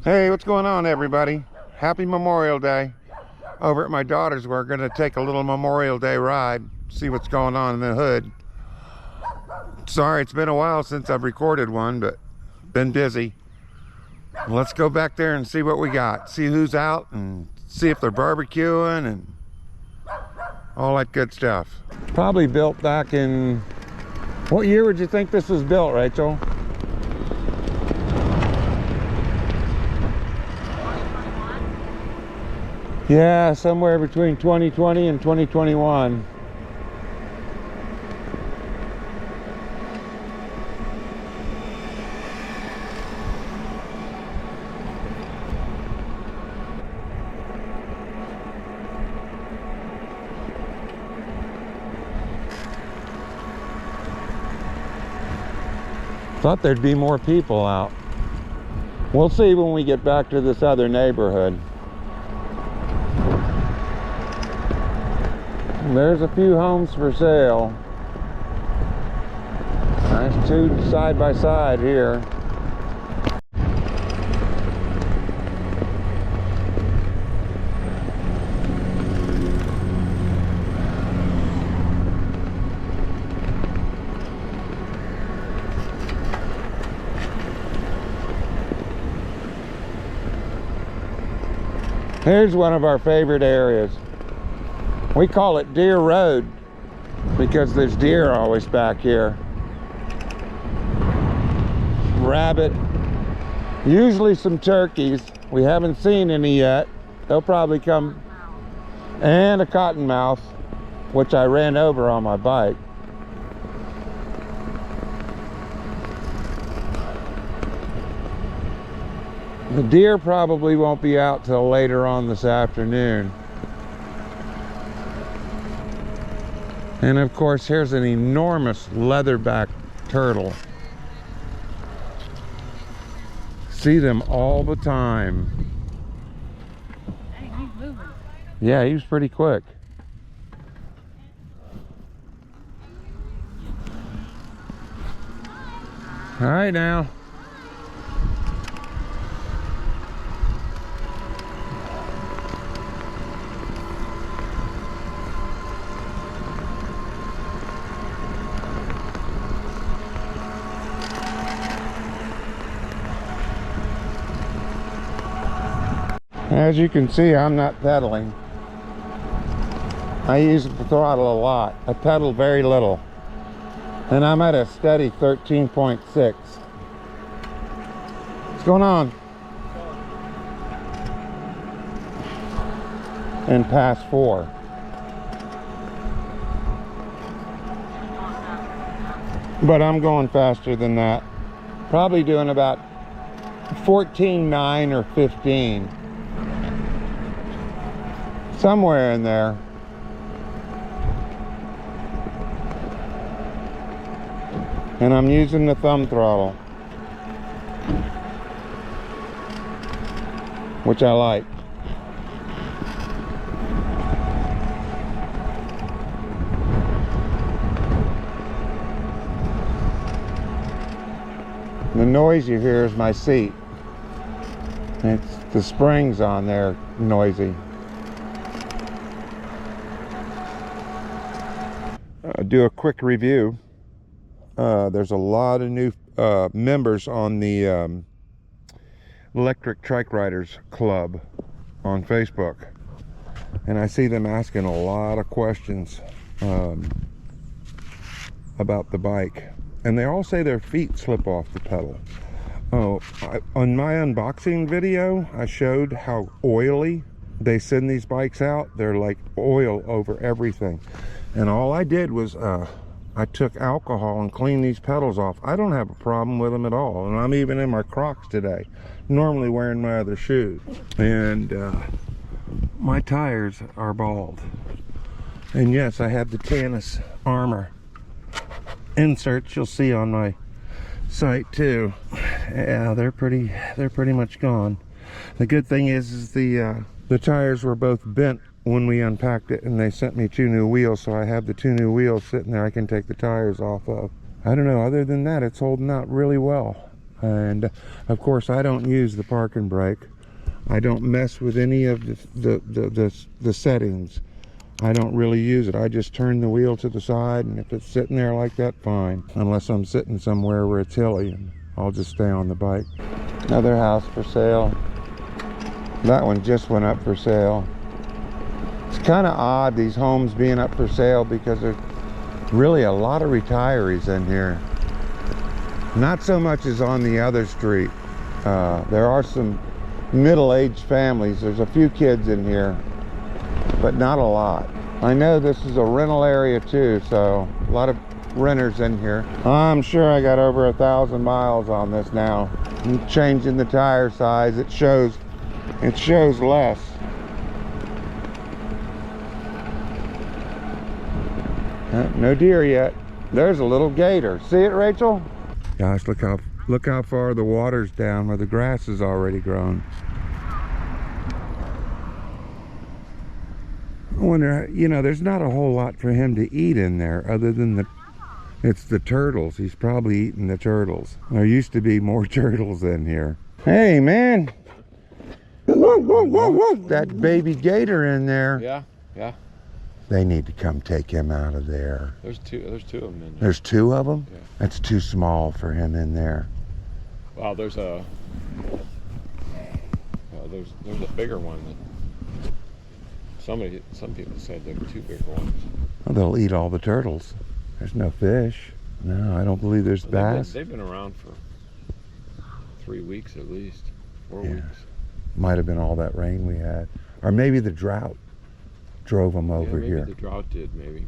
Hey, what's going on, everybody? Happy Memorial Day. Over at my daughter's, we're going to take a little Memorial Day ride, see what's going on in the hood. Sorry, it's been a while since I've recorded one, but been busy. Let's go back there and see what we got. See who's out and see if they're barbecuing and all that good stuff. Probably built back in... What year would you think this was built, Rachel? Yeah, somewhere between 2020 and 2021. Thought there'd be more people out. We'll see when we get back to this other neighborhood. There's a few homes for sale. Nice two side by side here. Here's one of our favorite areas. We call it Deer Road because there's deer always back here. Rabbit, usually some turkeys. We haven't seen any yet. They'll probably come. And a cottonmouth, which I ran over on my bike. The deer probably won't be out till later on this afternoon. And of course, here's an enormous leatherback turtle. See them all the time. Hey, he's moving. Yeah, he was pretty quick. All right now. As you can see, I'm not pedaling. I use the throttle a lot. I pedal very little. And I'm at a steady 13.6. What's going on? And past 4. But I'm going faster than that. Probably doing about 14.9 or 15. Somewhere in there. And I'm using the thumb throttle, which I like. The noise you hear is my seat. It's the springs on there noisy. Do a quick review. There's a lot of new members on the Lectric Trike Riders Club on Facebook, and I see them asking a lot of questions about the bike, and they all say their feet slip off the pedal. On my unboxing video, I showed how oily they send these bikes out. They're like oil over everything. And all I did was I took alcohol and cleaned these pedals off. I don't have a problem with them at all. And I'm even in my Crocs today, normally wearing my other shoes. And my tires are bald. And yes, I have the Tannis Armor inserts you'll see on my site too. Yeah, they're pretty much gone. The good thing is the tires were both bent when we unpacked it, and they sent me 2 new wheels, so I have the 2 new wheels sitting there I can take the tires off of. I don't know, other than that, it's holding out really well. And of course I don't use the parking brake. I don't mess with any of the settings. I don't really use it. I just turn the wheel to the side, and if it's sitting there like that, fine. Unless I'm sitting somewhere where it's hilly, and I'll just stay on the bike. Another house for sale. That one just went up for sale. It's kind of odd, these homes being up for sale, because there's really a lot of retirees in here. Not so much as on the other street. There are some middle-aged families. There's a few kids in here, but not a lot. I know this is a rental area too, so a lot of renters in here. I'm sure I got over 1,000 miles on this now. I'm changing the tire size. It shows less. No deer yet. There's a little gator. See it, Rachel? Gosh, look how far the water's down where the grass is already grown. I wonder, you know, there's not a whole lot for him to eat in there other than it's the turtles. He's probably eating the turtles. There used to be more turtles in here. Hey, man. That baby gator in there. Yeah, yeah. They need to come take him out of there. There's two of them in there. There's two of them? Yeah. That's too small for him in there. Wow, there's a bigger one. Some people said there were two bigger ones. Oh, they'll eat all the turtles. There's no fish. No, I don't believe there's bass. They've been around for 3 weeks at least, 4 Yeah. weeks. Might have been all that rain we had. Or maybe the drought drove them over maybe here. The drought did, maybe.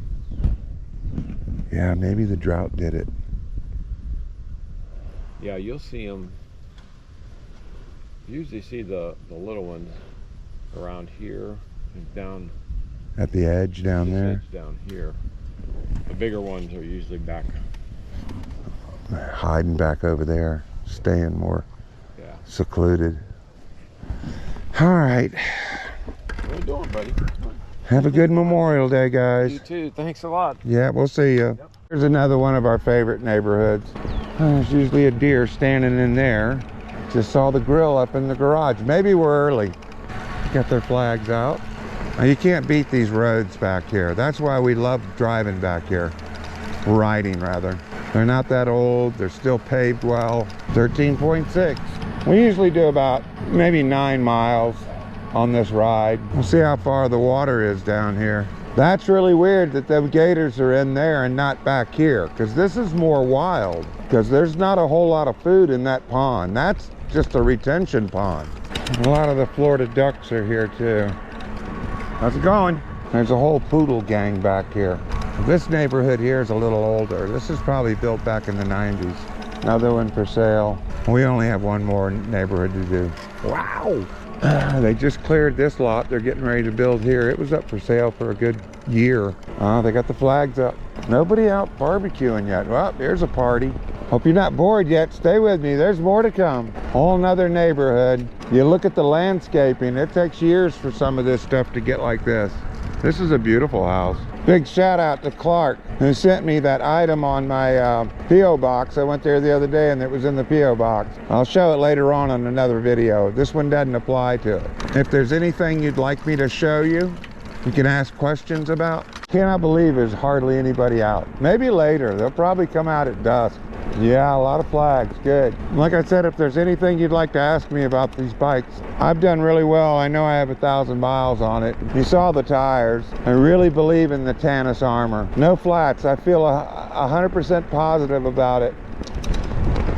Yeah, maybe the drought did it. Yeah, you'll see them. You usually see the little ones around here and down At the edge down this there. edge down here. The bigger ones are usually back. Hiding back over there. Staying more Yeah. secluded. All right. What are you doing, buddy? Have a good Memorial Day, guys. You too. Thanks a lot. Yeah, we'll see you. Yep. Here's another one of our favorite neighborhoods. There's usually a deer standing in there. Just saw the grill up in the garage. Maybe we're early. Got their flags out. Now, you can't beat these roads back here. That's why we love driving back here. Riding, rather. They're not that old. They're still paved well. 13.6. We usually do about maybe 9 miles on this ride. We'll see how far the water is down here. That's really weird that the gators are in there and not back here, because this is more wild, because there's not a whole lot of food in that pond. That's just a retention pond. A lot of the Florida ducks are here too. How's it going? There's a whole poodle gang back here. This neighborhood here is a little older. This is probably built back in the 90s. Another one for sale. We only have one more neighborhood to do. Wow! They just cleared this lot. They're getting ready to build here. It was up for sale for a good year. They got the flags up. Nobody out barbecuing yet. Well, here's a party. Hope you're not bored yet. Stay with me. There's more to come. Whole nother neighborhood. You look at the landscaping. It takes years for some of this stuff to get like this. This is a beautiful house. Big shout out to Clark, who sent me that item on my P.O. box. I went there the other day and it was in the P.O. box. I'll show it later on another video. This one doesn't apply to it. If there's anything you'd like me to show you, you can ask questions about. Cannot believe there's hardly anybody out. Maybe later. They'll probably come out at dusk. Yeah, a lot of flags. Good. Like I said, if there's anything you'd like to ask me about these bikes, I've done really well. I know I have 1,000 miles on it. You saw the tires. I really believe in the Tannis armor. No flats. I feel 100% positive about it.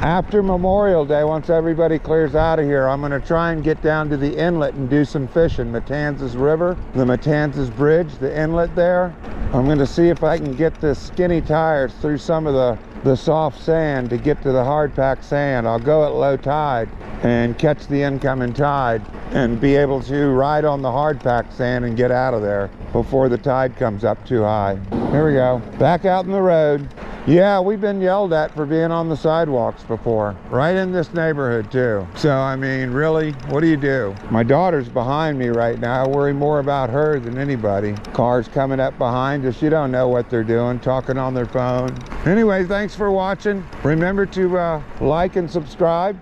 After Memorial Day, once everybody clears out of here, I'm going to try and get down to the inlet and do some fishing. Matanzas River, the Matanzas Bridge, the inlet there. I'm going to see if I can get the skinny tires through some of the soft sand to get to the hard packed sand. I'll go at low tide and catch the incoming tide and be able to ride on the hard packed sand and get out of there before the tide comes up too high. Here we go. Back out in the road. Yeah, we've been yelled at for being on the sidewalks before, right in this neighborhood too. So, I mean, really, what do you do? My daughter's behind me right now. I worry more about her than anybody. Cars coming up behind us, you don't know what they're doing, talking on their phone. Anyway, thanks for watching. Remember to like and subscribe.